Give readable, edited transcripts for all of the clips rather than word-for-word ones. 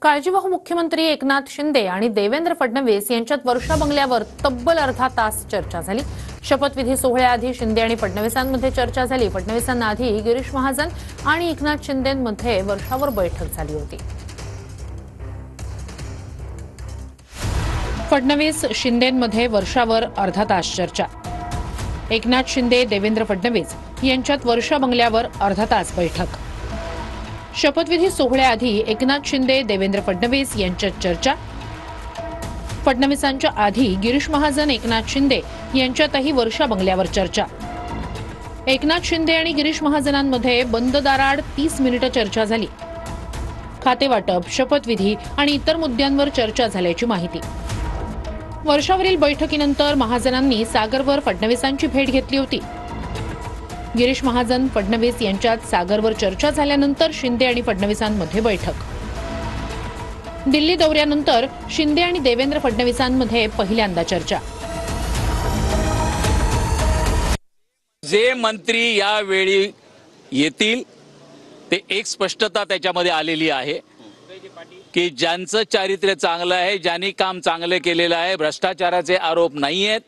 काळजीवाहू मुख्यमंत्री एकनाथ शिंदे आणि देवेंद्र फडणवीस यांच्यात वर्षा बंगल्यावर तब्बल अर्धा तास चर्चा झाली। शपथविधी सोहळ्याआधी शिंदे आणि फडणवीसांमध्ये चर्चा झाली। फडणवीसांना आधी गिरीश महाजन आणि एकनाथ शिंदेंमध्ये वर्षावर बैठक झाली होती। फडणवीस शिंदेंमध्ये वर्षावर अर्धा तास चर्चा। एकनाथ शिंदे देवेंद्र फडणवीस यांच्यात वर्षा बंगल्यावर अर्धा तास बैठक। शपथविधी सोहळ्याआधी एकनाथ शिंदे देवेंद्र फडणवीस यांच्यात चर्चा। फडणवीसांच्या आधी गिरीश महाजन एकनाथ शिंदे यांच्यातही वर्षा बंगल्यावर चर्चा। एकनाथ शिंदे आणि गिरीश महाजनांमध्ये बंद दाराआड 30 मिनिटे चर्चा झाली। खातेवाटप, शपथविधी आणि इतर मुद्द्यांवर चर्चा झाल्याची माहिती। वर्षावरील बैठकीनंतर महाजनांनी सागरवर फडणवीसांची भेट घेतली होती। गिरीश महाजन फडणवीस यांच्यात सागरवर चर्चा झाल्यानंतर शिंदे आणि फडणवीसांमध्ये बैठक। दिल्ली दौऱ्यानंतर शिंदे आणि देवेंद्र फडणवीसांमध्ये पहिल्यांदा चर्चा। जे मंत्री यावेळी येतील ते एक स्पष्टता त्याच्यामध्ये आलेली आहे की ज्यांचं चारित्र्य चांगलं आहे, ज्यांनी काम चांगले केलेलं आहे, भ्रष्टाचाराचे आरोप नाही आहेत,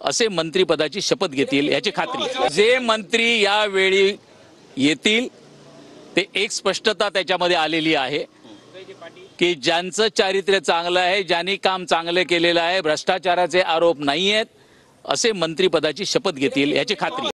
असे मंत्रिपदाची शपथ घेतील याची खात्री। जे मंत्री यावेळी येतील ते एक स्पष्टता त्याच्यामध्ये आलेली आहे की ज्यांचं चारित्र्य चांगलं आहे, ज्यांनी काम चांगले केलेलं आहे, भ्रष्टाचाराचे आरोप नाही आहेत, असे मंत्रिपदाची शपथ घेतील याची खात्री।